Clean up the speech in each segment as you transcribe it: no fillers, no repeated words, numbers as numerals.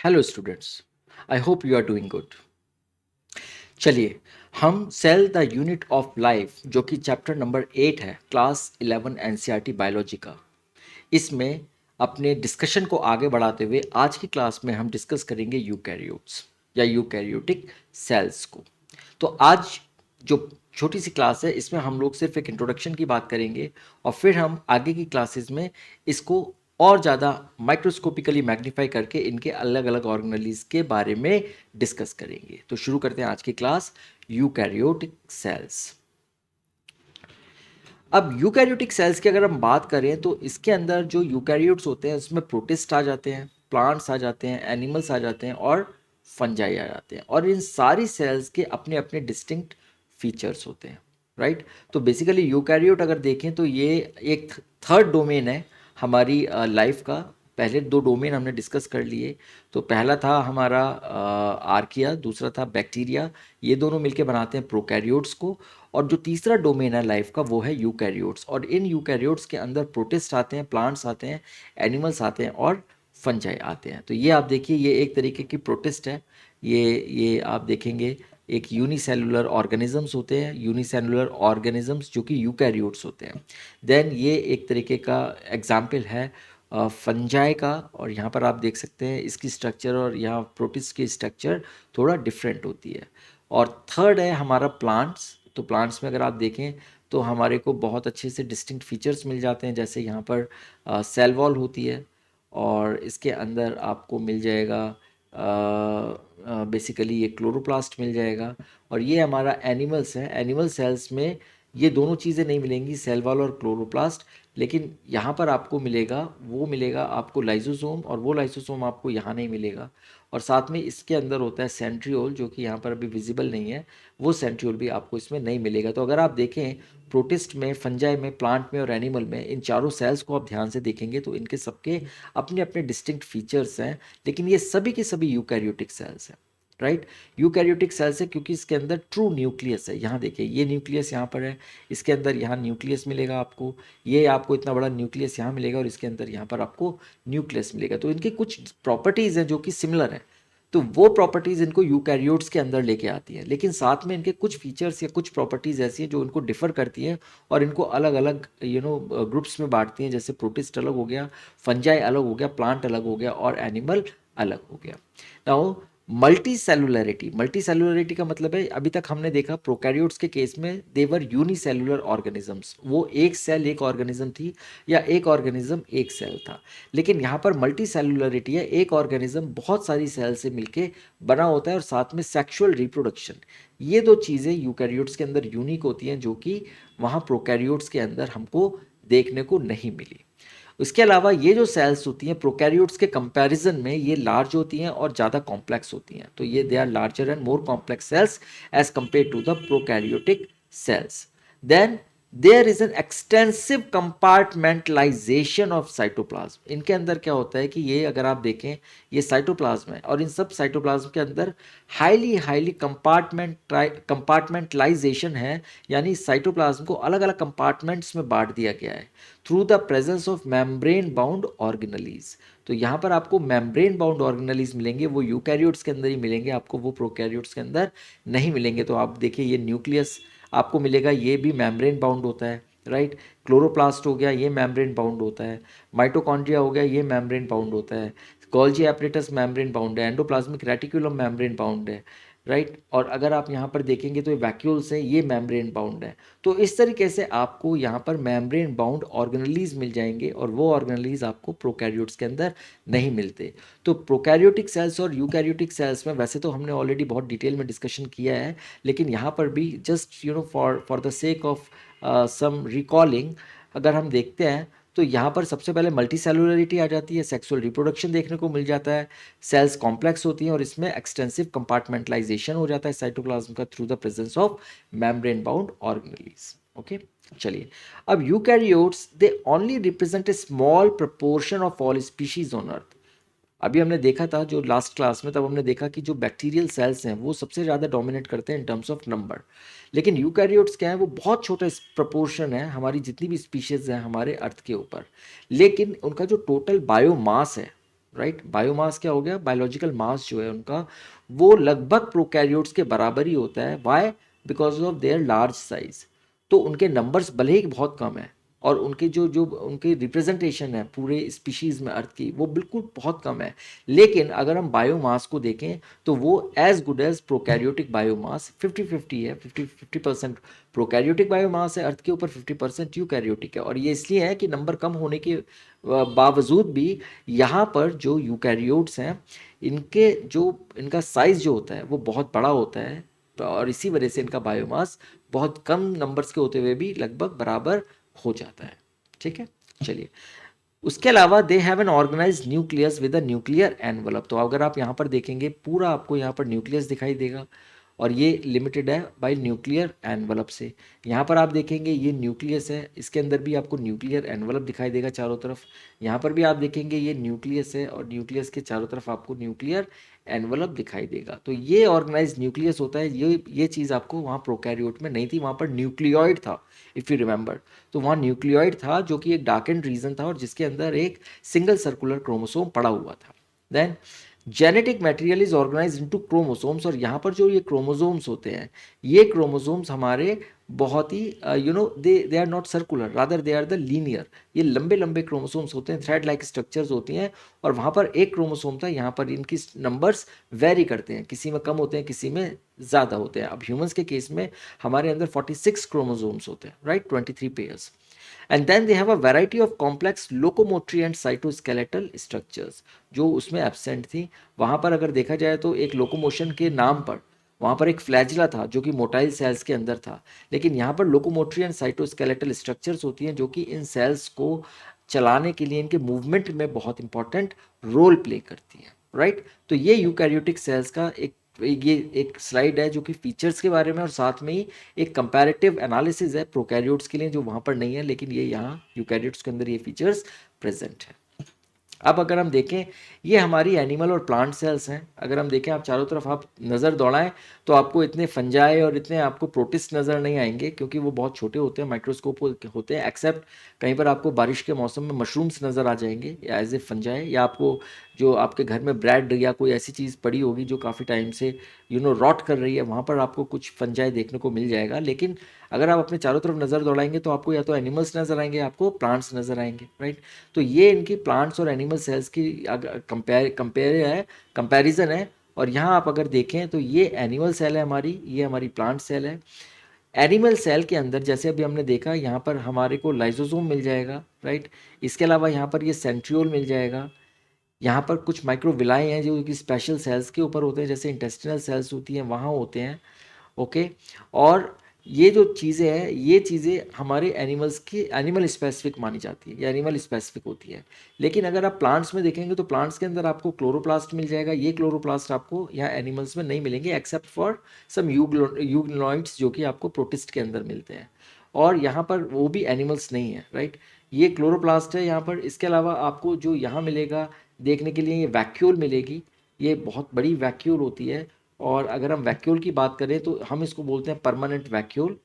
Hello students, I hope you are doing good. चलिए, हम cell the unit of life जो कि chapter number 8 है, क्लास 11 एनसीईआरटी बायोलॉजी का, इसमें अपने डिस्कशन को आगे बढ़ाते हुए आज की क्लास में हम डिस्कस करेंगे यूकैरियोट्स या यूकैरियोटिक सेल्स को। तो आज जो छोटी सी क्लास है इसमें हम लोग सिर्फ एक इंट्रोडक्शन की बात करेंगे और फिर हम आगे की क्लासेस में इसको और ज़्यादा माइक्रोस्कोपिकली मैग्नीफाई करके इनके अलग अलग ऑर्गेनेलिज के बारे में डिस्कस करेंगे। तो शुरू करते हैं आज की क्लास, यूकैरियोटिक सेल्स। अब यूकैरियोटिक सेल्स की अगर हम बात करें तो इसके अंदर जो यूकैरियोट्स होते हैं उसमें प्रोटिस्ट आ जाते हैं, प्लांट्स आ जाते हैं, एनिमल्स आ जाते हैं और फंजाई आ जाते हैं। और इन सारी सेल्स के अपने अपने डिस्टिंक्ट फीचर्स होते हैं, राइट। तो बेसिकली यूकैरियोट अगर देखें तो ये एक थर्ड डोमेन है हमारी लाइफ का। पहले दो डोमेन हमने डिस्कस कर लिए। तो पहला था हमारा आर्किया, दूसरा था बैक्टीरिया। ये दोनों मिलके बनाते हैं प्रोकैरियोट्स को। और जो तीसरा डोमेन है लाइफ का वो है यूकैरियोट्स। और इन यूकैरियोट्स के अंदर प्रोटिस्ट आते हैं, प्लांट्स आते हैं, एनिमल्स आते हैं और फंजाई आते हैं। तो ये आप देखिए, ये एक तरीके की प्रोटिस्ट है। ये आप देखेंगे एक यूनिसेलुलर ऑर्गेनिजम्स होते हैं, यूनिसेलुलर ऑर्गेनिजम्स जो कि यूकैरियोट्स होते हैं। देन ये एक तरीके का एग्जाम्पल है फंजाई का। और यहाँ पर आप देख सकते हैं इसकी स्ट्रक्चर और यहाँ प्रोटिस्ट की स्ट्रक्चर थोड़ा डिफरेंट होती है। और थर्ड है हमारा प्लांट्स। तो प्लांट्स में अगर आप देखें तो हमारे को बहुत अच्छे से डिस्टिंक्ट फीचर्स मिल जाते हैं, जैसे यहाँ पर सेल वॉल होती है और इसके अंदर आपको मिल जाएगा बेसिकली ये क्लोरोप्लास्ट मिल जाएगा। और ये हमारा एनिमल्स है। एनिमल सेल्स में ये दोनों चीज़ें नहीं मिलेंगी, सेल वॉल और क्लोरोप्लास्ट। लेकिन यहाँ पर आपको मिलेगा, वो मिलेगा आपको लाइसोसोम, और वो लाइसोसोम आपको यहाँ नहीं मिलेगा। और साथ में इसके अंदर होता है सेंट्रियोल जो कि यहाँ पर अभी विजिबल नहीं है, वो सेंट्रियोल भी आपको इसमें नहीं मिलेगा। तो अगर आप देखें प्रोटिस्ट में, फंजाई में, प्लांट में और एनिमल में, इन चारों सेल्स को आप ध्यान से देखेंगे तो इनके सबके अपने अपने डिस्टिंक्ट फीचर्स हैं। लेकिन ये सभी के सभी यूकैरियोटिक सेल्स हैं, राइट। यूकैरियोटिक सेल्स है क्योंकि इसके अंदर ट्रू न्यूक्लियस है। यहाँ देखिए, ये न्यूक्लियस यहाँ पर है, इसके अंदर यहाँ न्यूक्लियस मिलेगा आपको, ये आपको इतना बड़ा न्यूक्लियस यहाँ मिलेगा और इसके अंदर यहाँ पर आपको न्यूक्लियस मिलेगा। तो इनकी कुछ प्रॉपर्टीज़ हैं जो कि सिमिलर हैं। तो वो प्रॉपर्टीज़ इनको यूकैरियोट्स के अंदर लेके आती हैं, लेकिन साथ में इनके कुछ फीचर्स या कुछ प्रॉपर्टीज़ ऐसी हैं जो इनको डिफर करती हैं और इनको अलग अलग ग्रुप्स में बांटती हैं। जैसे प्रोटिस्ट अलग हो गया, फंजाई अलग हो गया, प्लांट अलग हो गया और एनिमल अलग हो गया। Now multi cellularity, multi cellularity का मतलब है, अभी तक हमने देखा प्रोकैरियोट्स के केस में देवर यूनिसेलुलर ऑर्गेनिजम्स, वो एक सेल एक ऑर्गेनिज्म थी या एक ऑर्गेनिज्म एक सेल था। लेकिन यहाँ पर मल्टी सेलुलरिटी है, एक ऑर्गेनिज्म बहुत सारी सेल से मिलके बना होता है और साथ में सेक्सुअल रिप्रोडक्शन। ये दो चीज़ें यूकैरियोट्स के अंदर यूनिक होती हैं जो कि वहाँ प्रोकैरियोट्स के अंदर हमको देखने को नहीं मिली। उसके अलावा ये जो सेल्स होती हैं प्रोकैरियोट्स के कंपैरिजन में ये लार्ज होती हैं और ज़्यादा कॉम्प्लेक्स होती हैं। तो ये they are larger and more complex cells as compare to the prokaryotic cells. Then there is an extensive compartmentalization of cytoplasm. इनके अंदर क्या होता है कि ये अगर आप देखें, ये साइटोप्लाज्म है और इन सब साइटोप्लाज्म के अंदर हाईली हाईली कंपार्टमेंटलाइजेशन है, यानी साइटोप्लाज्म को अलग अलग कंपार्टमेंट्स में बांट दिया गया है through the presence of membrane bound organelles. तो यहाँ पर आपको मेम्ब्रेन बाउंड ऑर्गेनेलीज मिलेंगे, वो यूकैरियोट्स के अंदर ही मिलेंगे, आपको वो प्रोकैरियोट्स के अंदर नहीं मिलेंगे। तो आप देखिए, ये न्यूक्लियस आपको मिलेगा, ये भी मेम्ब्रेन बाउंड होता है, राइट। क्लोरोप्लास्ट हो गया, ये मेम्ब्रेन बाउंड होता है। माइटोकॉन्ड्रिया हो गया, ये मेम्ब्रेन बाउंड होता है। गोल्जी एपरेटस मेम्ब्रेन बाउंड है। एंडोप्लाज्मिक रेटिकुलम मेम्ब्रेन बाउंड है, राइट। और अगर आप यहाँ पर देखेंगे तो ये वैक्यूल्स हैं, ये मेम्ब्रेन बाउंड है। तो इस तरीके से आपको यहाँ पर मेम्ब्रेन बाउंड ऑर्गेनेलीज मिल जाएंगे और वो ऑर्गेनेलीज आपको प्रोकैरियोट्स के अंदर नहीं मिलते। तो प्रोकैरियोटिक सेल्स और यूकैरियोटिक सेल्स में वैसे तो हमने ऑलरेडी बहुत डिटेल में डिस्कशन किया है, लेकिन यहाँ पर भी just for the sake of some recalling अगर हम देखते हैं तो यहाँ पर सबसे पहले मल्टी सेलुलरिटी आ जाती है, सेक्सुअल रिप्रोडक्शन देखने को मिल जाता है, सेल्स कॉम्प्लेक्स होती हैं और इसमें एक्सटेंसिव कंपार्टमेंटलाइजेशन हो जाता है साइटोप्लाज्म का through the presence of membrane bound organelles. Okay, चलिए। अब eukaryotes they only represent a small proportion of all species on earth. अभी हमने देखा था जो लास्ट क्लास में, तब हमने देखा कि जो बैक्टीरियल सेल्स हैं वो सबसे ज़्यादा डोमिनेट करते हैं इन टर्म्स ऑफ नंबर। लेकिन यूकैरियोट्स क्या है, वो बहुत छोटा प्रपोर्शन है हमारी जितनी भी स्पीशीज़ हैं हमारे अर्थ के ऊपर। लेकिन उनका जो टोटल बायोमास है, राइट। बायोमास क्या हो गया, बायोलॉजिकल मास जो है उनका वो लगभग प्रोकैरियोट्स के बराबर ही होता है। Why? Because of their large size. तो उनके नंबर्स भले ही बहुत कम है और उनके जो जो उनकी रिप्रेजेंटेशन है पूरे स्पीशीज़ में अर्थ की वो बिल्कुल बहुत कम है, लेकिन अगर हम बायोमास को देखें तो वो as good as prokaryotic biomass. 50-50 है, 50% प्रोकैरियोटिक बायोमास है अर्थ के ऊपर, 50% यूकैरियोटिक है। और ये इसलिए है कि नंबर कम होने के बावजूद भी यहाँ पर जो यूकैरियोट्स हैं इनके जो इनका साइज जो होता है वो बहुत बड़ा होता है, और इसी वजह से इनका बायोमास बहुत कम नंबर्स के होते हुए भी लगभग बराबर हो जाता है। ठीक है, चलिए। उसके अलावा they have an organize nucleus with a nuclear envelope. तो अगर आप यहाँ पर देखेंगे पूरा आपको यहाँ पर न्यूक्लियस दिखाई देगा और ये लिमिटेड है बाय न्यूक्लियर एनवलप से। यहाँ पर आप देखेंगे ये न्यूक्लियस है, इसके अंदर भी आपको न्यूक्लियर एनवलप दिखाई देगा चारों तरफ। यहाँ पर भी आप देखेंगे ये न्यूक्लियस है और न्यूक्लियस के चारों तरफ आपको न्यूक्लियर एनवलप दिखाई देगा। तो ये ऑर्गेनाइज न्यूक्लियस होता है। ये चीज़ आपको वहाँ प्रोकैरियोट में नहीं थी, वहाँ पर न्यूक्लियोइड था इफ़ यू रिमेंबर। तो वहाँ न्यूक्लियोइड था जो कि एक डार्क एंड रीजन था और जिसके अंदर एक सिंगल सर्कुलर क्रोमोसोम पड़ा हुआ था। Then genetic material is organize into chromosomes. और यहाँ पर जो ये क्रोमोसोम्स होते हैं ये क्रोमोसोम्स हमारे बहुत ही they are not circular, rather they are the linear. ये लंबे लंबे क्रोमोसोम्स होते हैं, थ्रेड लाइक स्ट्रक्चर्स होती हैं। और वहाँ पर एक क्रोमोसोम था, यहाँ पर इनकी नंबर्स वेरी करते हैं, किसी में कम होते हैं किसी में ज़्यादा होते हैं। अब ह्यूमंस के केस में हमारे अंदर 46 क्रोमोसोम्स होते हैं, right, 23 pairs. And then they have a variety of complex locomotory and cytoskeletal structures जो उसमें एब्सेंट थी। वहाँ पर अगर देखा जाए तो एक लोकोमोशन के नाम पर वहाँ पर एक फ्लैजिला था जो कि मोटाइल सेल्स के अंदर था, लेकिन यहाँ पर लोकोमोटरी एंड साइटोस्केलेटल स्ट्रक्चर्स होती हैं जो कि इन सेल्स को चलाने के लिए, इनके मूवमेंट में बहुत इंपॉर्टेंट रोल प्ले करती हैं, राइट। तो ये यूकैरियोटिक सेल्स का ये एक स्लाइड है जो कि फीचर्स के बारे में और साथ में ही एक कंपैरेटिव एनालिसिस है प्रोकैरियोट्स के लिए जो वहाँ पर नहीं है, लेकिन ये यहाँ यूकैरियोट्स के अंदर ये फीचर्स प्रेजेंट है। अब अगर हम देखें ये हमारी एनिमल और प्लांट सेल्स हैं। अगर हम देखें आप चारों तरफ आप नज़र दौड़ाएं तो आपको इतने फंजाई और इतने आपको प्रोटिस्ट नज़र नहीं आएंगे क्योंकि वो बहुत छोटे होते हैं, माइक्रोस्कोप होते हैं। एक्सेप्ट कहीं पर आपको बारिश के मौसम में मशरूम्स नज़र आ जाएंगे या एज ए फंजाई, या आपको जो आपके घर में ब्रेड या कोई ऐसी चीज़ पड़ी होगी जो काफ़ी टाइम से रॉट कर रही है, वहाँ पर आपको कुछ फंजाई देखने को मिल जाएगा। लेकिन अगर आप अपने चारों तरफ नज़र दौड़ाएंगे तो आपको या तो एनिमल्स नज़र आएंगे, आपको प्लांट्स नज़र आएंगे, राइट। तो ये इनकी प्लांट्स और एनिमल सेल्स की कंपेरिजन है। और यहाँ आप अगर देखें तो ये एनिमल सेल है हमारी, ये हमारी प्लांट सेल है। एनिमल सेल के अंदर जैसे अभी हमने देखा यहाँ पर हमारे को लाइसोसोम मिल जाएगा, राइट। इसके अलावा यहाँ पर ये सेंट्रियोल मिल जाएगा। यहाँ पर कुछ माइक्रोविलाई हैं जो कि स्पेशल सेल्स के ऊपर होते हैं, जैसे इंटेस्टिनल सेल्स होती हैं वहाँ होते हैं, ओके। और ये जो चीज़ें हैं ये चीज़ें हमारे एनिमल्स की एनिमल स्पेसिफिक मानी जाती है, या एनिमल स्पेसिफिक होती है। लेकिन अगर आप प्लांट्स में देखेंगे तो प्लांट्स के अंदर आपको क्लोरोप्लास्ट मिल जाएगा। ये क्लोरोप्लास्ट आपको यहाँ एनिमल्स में नहीं मिलेंगे एक्सेप्ट फॉर सम यूग्नोइड्स जो कि आपको प्रोटिस्ट के अंदर मिलते हैं, और यहाँ पर वो भी एनिमल्स नहीं है, राइट। ये क्लोरोप्लास्ट है यहाँ पर। इसके अलावा आपको जो यहाँ मिलेगा देखने के लिए ये वैक्यूल मिलेगी। ये बहुत बड़ी वैक्यूल होती है, और अगर हम वैक्यूल की बात करें तो हम इसको बोलते हैं परमानेंट वैक्यूल।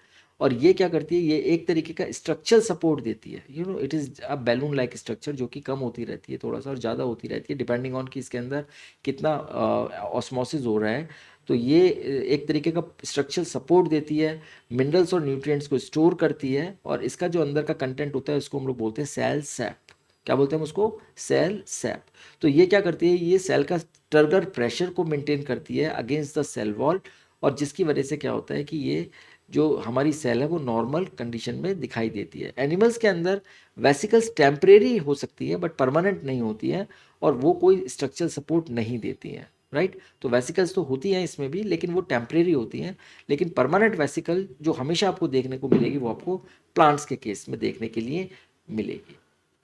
और ये क्या करती है, ये एक तरीके का स्ट्रक्चरल सपोर्ट देती है। It is a balloon like structure जो कि कम होती रहती है थोड़ा सा और ज़्यादा होती रहती है डिपेंडिंग ऑन कि इसके अंदर कितना ऑस्मोसिस हो रहा है। तो ये एक तरीके का स्ट्रक्चरल सपोर्ट देती है, मिनरल्स और न्यूट्रिएंट्स को स्टोर करती है, और इसका जो अंदर का कंटेंट होता है उसको हम लोग बोलते हैं सेल सैप। क्या बोलते हैं उसको? Cell sap. तो ये क्या करती है, ये सेल का टर्गर प्रेशर को मेंटेन करती है अगेंस्ट द सेल वॉल, और जिसकी वजह से क्या होता है कि ये जो हमारी सेल है वो नॉर्मल कंडीशन में दिखाई देती है। एनिमल्स के अंदर वेसिकल्स टेम्परेरी हो सकती है बट परमानेंट नहीं होती है, और वो कोई स्ट्रक्चरल सपोर्ट नहीं देती हैं, राइट। तो वेसिकल्स तो होती हैं इसमें भी लेकिन वो टेम्परेरी होती हैं, लेकिन परमानेंट वेसिकल जो हमेशा आपको देखने को मिलेगी वो आपको प्लांट्स के केस में देखने के लिए मिलेगी,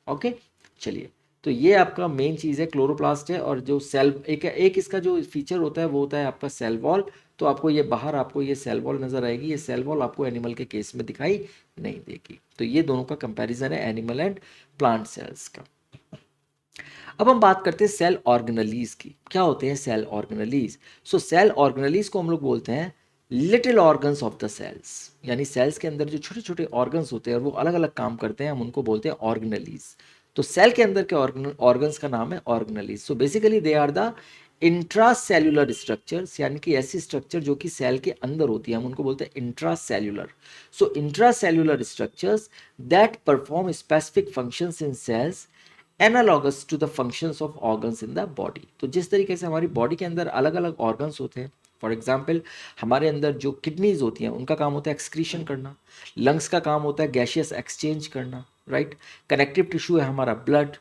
ओके। चलिए, तो ये आपका मेन चीज़ है क्लोरोप्लास्ट है। और जो सेल एक इसका जो फीचर होता है वो होता है आपका सेल वॉल। तो आपको ये बाहर आपको ये सेल वॉल नज़र आएगी, ये सेल वॉल आपको एनिमल के केस में दिखाई नहीं देगी। तो ये दोनों का कंपैरिजन है एनिमल एंड प्लांट सेल्स का। अब हम बात करते हैं सेल ऑर्गेनलीज की। क्या होते हैं cell organelles? So cell organelles को हम लोग बोलते हैं little organs of the cells, यानी सेल्स के अंदर जो छोटे छोटे ऑर्गन्स होते हैं और वो अलग अलग काम करते हैं हम उनको बोलते हैं ऑर्गेनलीज। तो सेल के अंदर के ऑर्गन्स का नाम है organelles. So basically they are the intracellular structures, यानी कि ऐसी स्ट्रक्चर जो कि सेल के अंदर होती है, हम उनको बोलते हैं intracellular. So intracellular structures that perform specific functions in cells analogous to the functions of organs in the body. तो जिस तरीके से हमारी बॉडी के अंदर अलग अलग ऑर्गन्स होते हैं, फॉर एग्जाम्पल हमारे अंदर जो किडनीज होती हैं उनका काम होता है एक्सक्रीशन करना, लंग्स का काम होता है गैशियस एक्सचेंज करना, राइट। कनेक्टिव टिश्यू है हमारा ब्लड,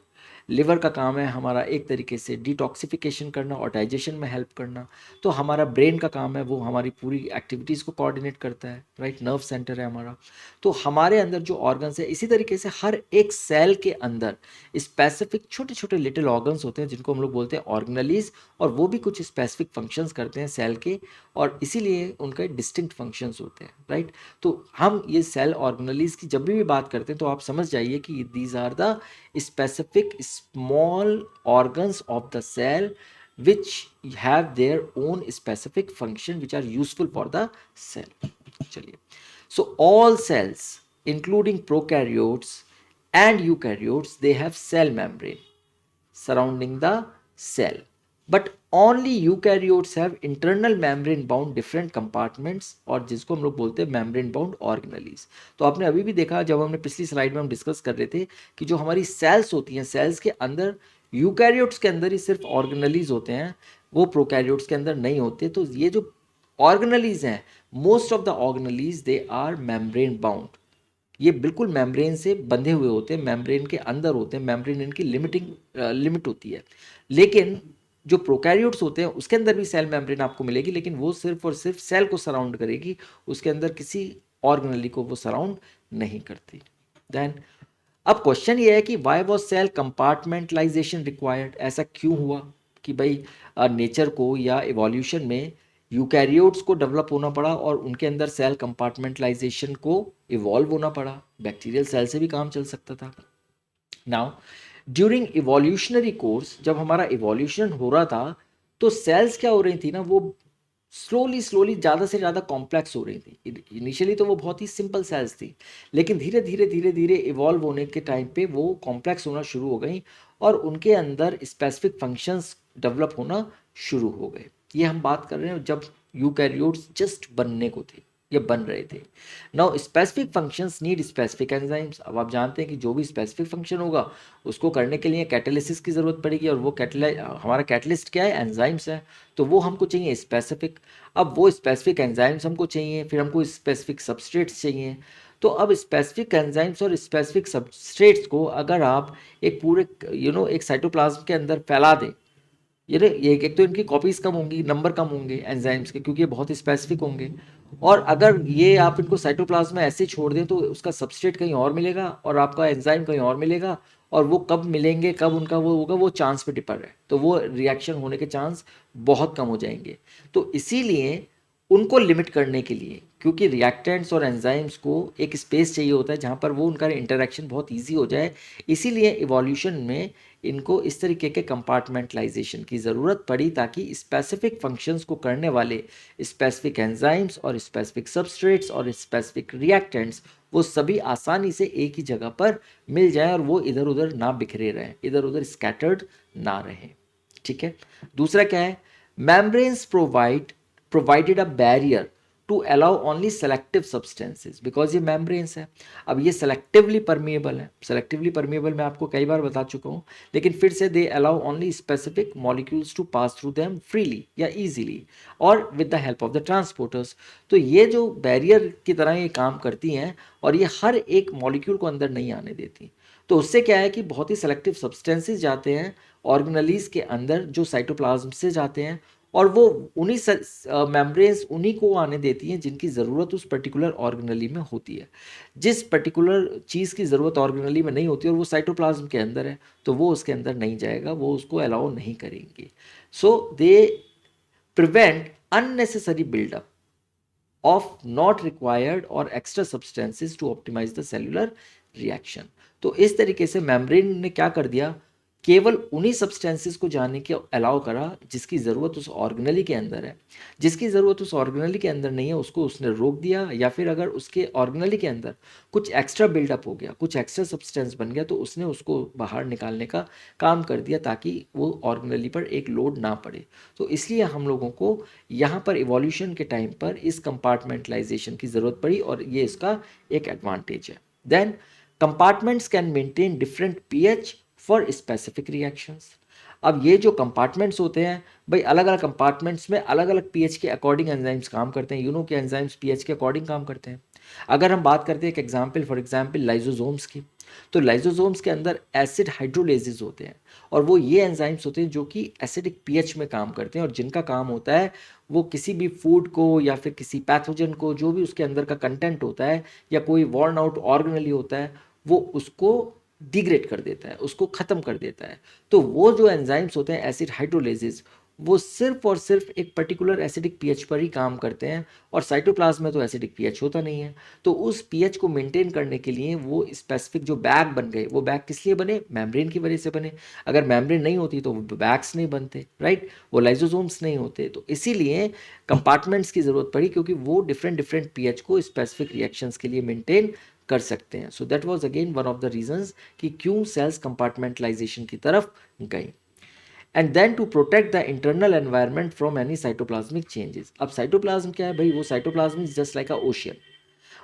लिवर का काम है हमारा एक तरीके से डिटॉक्सिफिकेशन करना और डाइजेशन में हेल्प करना। तो हमारा ब्रेन का काम है वो हमारी पूरी एक्टिविटीज़ को कोऑर्डिनेट करता है, राइट। नर्व सेंटर है हमारा। तो हमारे अंदर जो ऑर्गन्स है, इसी तरीके से हर एक सेल के अंदर स्पेसिफिक छोटे छोटे लिटिल ऑर्गन्स होते हैं जिनको हम लोग बोलते हैं ऑर्गेनलीज, और वो भी कुछ स्पेसिफिक फंक्शंस करते हैं सेल के, और इसीलिए उनके डिस्टिंक्ट फंक्शंस होते हैं, राइट। तो हम ये सेल ऑर्गेनलीज की जब भी बात करते हैं तो आप समझ जाइए कि these are the specific small organs of the cell which have their own specific function which are useful for the cell. चलिए, so all cells including prokaryotes and eukaryotes, they have cell membrane surrounding the cell, but only eukaryotes have internal membrane bound different compartments, और जिसको हम लोग बोलते हैं membrane bound organelles। तो आपने अभी भी देखा, जब हमने पिछली स्लाइड में हम डिस्कस कर रहे थे कि जो हमारी सेल्स होती हैं, सेल्स के अंदर यूकैरियोट्स के अंदर ही सिर्फ ऑर्गेनलीज होते हैं, वो प्रोकैरियोट्स के अंदर नहीं होते। तो ये जो ऑर्गेनलीज हैं, most of the organelles they are membrane bound, ये बिल्कुल मेम्ब्रेन से बंधे हुए होते हैं, मेम्ब्रेन के अंदर होते हैं, मेम्ब्रेन इनकी लिमिट होती है। लेकिन जो प्रोकैरियोट्स होते हैं उसके अंदर भी सेल मेम्ब्रेन आपको मिलेगी, लेकिन वो सिर्फ और सिर्फ सेल को सराउंड करेगी, उसके अंदर किसी ऑर्गेनली को वो सराउंड नहीं करती। देन अब क्वेश्चन ये है कि why was cell compartmentalization required, ऐसा क्यों हुआ कि भाई नेचर को या इवोल्यूशन में यूकैरियोट्स को डेवलप होना पड़ा और उनके अंदर सेल कंपार्टमेंटलाइजेशन को इवॉल्व होना पड़ा। बैक्टीरियल सेल से भी काम चल सकता था। नाउ ड्यूरिंग इवोल्यूशनरी कोर्स, जब हमारा इवोल्यूशन हो रहा था तो सेल्स क्या हो रही थी ना, वो स्लोली स्लोली ज़्यादा से ज़्यादा कॉम्प्लेक्स हो रही थी। इनिशियली तो वो बहुत ही सिंपल सेल्स थी, लेकिन धीरे धीरे इवॉल्व होने के टाइम पे वो कॉम्प्लेक्स होना शुरू हो गई और उनके अंदर स्पेसिफिक फंक्शंस डेवलप होना शुरू हो गए। ये हम बात कर रहे हैं जब यूकैरियोट्स जस्ट बनने को थे या बन रहे थे। Now specific functions need specific enzymes. अब आप जानते हैं कि जो भी स्पेसिफिक फंक्शन होगा उसको करने के लिए कैटालिसिस की ज़रूरत पड़ेगी, और वो हमारा कैटलिस्ट क्या है, एंजाइम्स है। तो वो हमको चाहिए स्पेसिफिक। अब वो स्पेसिफिक एंजाइम्स हमको चाहिए, फिर हमको स्पेसिफिक सबस्ट्रेट्स चाहिए। तो अब स्पेसिफिक एंजाइम्स और स्पेसिफिक सबस्ट्रेट्स को अगर आप एक पूरे एक साइटोप्लाज्म के अंदर फैला दें, ये एक तो इनकी कॉपीज कम होंगी, नंबर कम होंगे एंजाइम्स के, क्योंकि ये बहुत स्पेसिफिक होंगे। और अगर ये आप इनको साइटोप्लाज्म में ऐसे छोड़ दें तो उसका सबस्ट्रेट कहीं और मिलेगा और आपका एंजाइम कहीं और मिलेगा, और वो कब मिलेंगे, कब उनका वो होगा, वो चांस पे डिपेंड है। तो वो रिएक्शन होने के चांस बहुत कम हो जाएंगे। तो इसीलिए उनको लिमिट करने के लिए, क्योंकि रिएक्टेंट्स और एंजाइम्स को एक स्पेस चाहिए होता है जहाँ पर वो उनका इंटरेक्शन बहुत ईजी हो जाए, इसीलिए इवोल्यूशन में इनको इस तरीके के कंपार्टमेंटलाइजेशन की ज़रूरत पड़ी, ताकि स्पेसिफिक फंक्शंस को करने वाले स्पेसिफिक एंजाइम्स और स्पेसिफिक सबस्ट्रेट्स और स्पेसिफिक रिएक्टेंट्स वो सभी आसानी से एक ही जगह पर मिल जाएं और वो इधर उधर ना बिखरे रहें, इधर उधर स्कैटर्ड ना रहें। ठीक है। दूसरा क्या है, membranes provided a barrier to allow only selective substances, because ये membranes है। अब ये selectively permeable है, selectively permeable मैं आपको कई बार बता चुका हूँ, लेकिन फिर से they allow only specific molecules to pass through them freely या easily और with the help of the transporters। तो ये जो barrier की तरह ये काम करती हैं और ये हर एक molecule को अंदर नहीं आने देती। तो उससे क्या है कि बहुत ही सेलेक्टिव सब्सटेंसेस जाते हैं ऑर्गेनलीज के अंदर जो साइटोप्लाज्म से जाते हैं, और वो उन्हीं मेम्ब्रेन्स उन्हीं को आने देती हैं जिनकी ज़रूरत उस पर्टिकुलर ऑर्गेनली में होती है। जिस पर्टिकुलर चीज़ की ज़रूरत ऑर्गेनली में नहीं होती और वो साइटोप्लाज्म के अंदर है, तो वो उसके अंदर नहीं जाएगा, वो उसको अलाउ नहीं करेंगे। So they prevent unnecessary buildup of not required or extra substances to optimize the cellular reaction। तो इस तरीके से मेम्ब्रेन ने क्या कर दिया केवल उन्हीं सब्सटेंसेस को जाने के अलाउ करा जिसकी ज़रूरत उस ऑर्गेनली के अंदर है। जिसकी ज़रूरत उस ऑर्गेनली के अंदर नहीं है उसको उसने रोक दिया, या फिर अगर उसके ऑर्गेनली के अंदर कुछ एक्स्ट्रा बिल्डअप हो गया, कुछ एक्स्ट्रा सब्सटेंस बन गया, तो उसने उसको बाहर निकालने का काम कर दिया ताकि वो ऑर्गेनली पर एक लोड ना पड़े। तो इसलिए हम लोगों को यहाँ पर इवोल्यूशन के टाइम पर इस कंपार्टमेंटलाइजेशन की ज़रूरत पड़ी, और ये इसका एक एडवांटेज है। Then compartments can maintain different pH for specific reactions. अब ये जो कंपार्टमेंट्स होते हैं भाई, अलग अलग कंपार्टमेंट्स में अलग अलग पीएच के अकॉर्डिंग एंजाइम्स काम करते हैं। कि एंजाइम्स पीएच के अकॉर्डिंग काम करते हैं। अगर हम बात करते हैं एक एग्जांपल, फॉर एग्जांपल लाइजोसोम्स की, तो लाइजोसोम्स के अंदर एसिड हाइड्रोलेजेस होते हैं, और वो ये एंजाइम्स होते हैं जो कि एसिडिक पीएच में काम करते हैं, और जिनका काम होता है वो किसी भी फूड को या फिर किसी पैथोजन को, जो भी उसके अंदर का कंटेंट होता है या कोई वॉर्न आउट ऑर्गेनली होता है, वो उसको डिग्रेड कर देता है, उसको ख़त्म कर देता है। तो वो जो एंजाइम्स होते हैं एसिड हाइड्रोलेजेस, वो सिर्फ और सिर्फ एक पर्टिकुलर एसिडिक पीएच पर ही काम करते हैं, और साइटोप्लाज्म में तो एसिडिक पीएच होता नहीं है। तो उस पीएच को मेंटेन करने के लिए वो स्पेसिफिक जो बैग बन गए, वो बैग किस लिए बने? मेम्ब्रेन की वजह से बने। अगर मेम्ब्रेन नहीं होती तो वो बैग्स नहीं बनते, राइट? वो लाइजोसोम्स नहीं होते। तो इसीलिए कंपार्टमेंट्स की ज़रूरत पड़ी, क्योंकि वो डिफरेंट डिफरेंट पीएच को स्पेसिफिक रिएक्शंस के लिए मेंटेन कर सकते हैं। So that was again one of the reasons कि क्यों सेल्स कंपार्टमेंटलाइजेशन की तरफ गई। And then to protect the internal environment from any cytoplasmic changes. अब साइटोप्लाज्म क्या है भाई? वो cytoplasm is just like a ocean.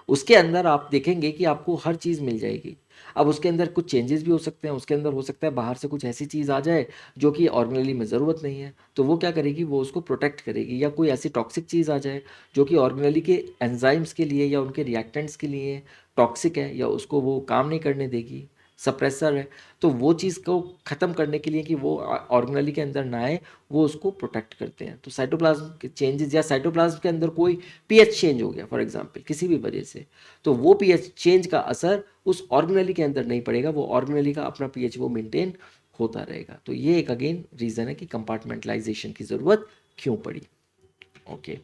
उसके अंदर आप देखेंगे कि आपको हर चीज़ मिल जाएगी। अब उसके अंदर कुछ चेंजेस भी हो सकते हैं, उसके अंदर हो सकता है बाहर से कुछ ऐसी चीज़ आ जाए जो कि ऑर्गेनली में ज़रूरत नहीं है, तो वो क्या करेगी? वो उसको प्रोटेक्ट करेगी। या कोई ऐसी टॉक्सिक चीज़ आ जाए जो कि ऑर्गेनली के एंजाइम्स के लिए या उनके रिएक्टेंट्स के लिए टॉक्सिक है, या उसको वो काम नहीं करने देगी, सप्रेसर है, तो वो चीज़ को ख़त्म करने के लिए कि वो ऑर्गेनली के अंदर ना आए, वो उसको प्रोटेक्ट करते हैं। तो साइटोप्लाज्म के चेंजेस, या साइटोप्लाज्म के अंदर कोई पीएच चेंज हो गया फॉर एग्जांपल किसी भी वजह से, तो वो पीएच चेंज का असर उस ऑर्गेनली के अंदर नहीं पड़ेगा, वो ऑर्गेनली का अपना पीएच वो मेंटेन होता रहेगा। तो ये एक अगेन रीज़न है कि कंपार्टमेंटलाइजेशन की ज़रूरत क्यों पड़ी। ओके,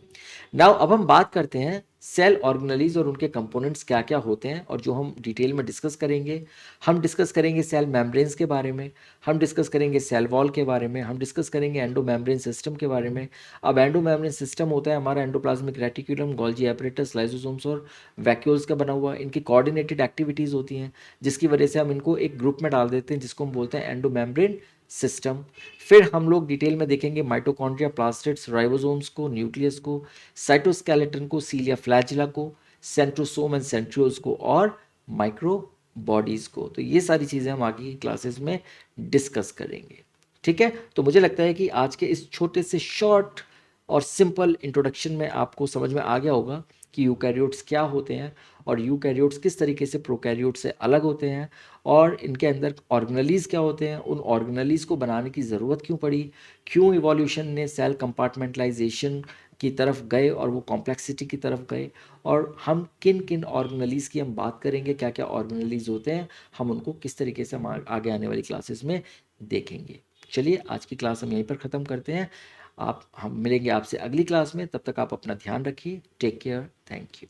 नाउ अब हम बात करते हैं सेल ऑर्गेनलीज और उनके कंपोनेंट्स क्या क्या होते हैं, और जो हम डिटेल में डिस्कस करेंगे। हम डिस्कस करेंगे सेल मेम्ब्रेन्स के बारे में, हम डिस्कस करेंगे सेल वॉल के बारे में, हम डिस्कस करेंगे एंडो मेम्ब्रेन सिस्टम के बारे में। अब एंडो मेम्ब्रेन सिस्टम होता है हमारा endoplasmic reticulum, Golgi apparatus, lysosomes और वैक्यूल्स का बना हुआ। इनकी कोऑर्डिनेटेड एक्टिविटीज़ होती हैं, जिसकी वजह से हम इनको एक ग्रुप में डाल देते हैं, जिसको हम बोलते हैं एंडो मेम्ब्रेन सिस्टम। फिर हम लोग डिटेल में देखेंगे माइटोकॉन्ड्रिया, प्लास्टिड्स, राइबोसोम्स को, न्यूक्लियस को, साइटोस्केलेटन को, सीलिया फ्लैजिला को, सेंट्रोसोम एंड सेंट्रियोल्स को, और माइक्रो बॉडीज को। तो ये सारी चीज़ें हम आगे की क्लासेस में डिस्कस करेंगे। ठीक है, तो मुझे लगता है कि आज के इस छोटे से शॉर्ट और सिंपल इंट्रोडक्शन में आपको समझ में आ गया होगा कि यूकैरियोट्स क्या होते हैं, और यूकैरियोट्स किस तरीके से प्रोकैरियोट से अलग होते हैं, और इनके अंदर ऑर्गेनलीज क्या होते हैं, उन ऑर्गेनलीज को बनाने की ज़रूरत क्यों पड़ी, क्यों इवोल्यूशन ने सेल कंपार्टमेंटलाइजेशन की तरफ गए और वो कॉम्प्लेक्सिटी की तरफ गए, और हम किन किन ऑर्गेनलीज की हम बात करेंगे, क्या क्या ऑर्गेनलीज होते हैं, हम उनको किस तरीके से हम आगे आने वाली क्लासेस में देखेंगे। चलिए आज की क्लास हम यहीं पर ख़त्म करते हैं। हम मिलेंगे आपसे अगली क्लास में, तब तक आप अपना ध्यान रखिए। Take care, thank you.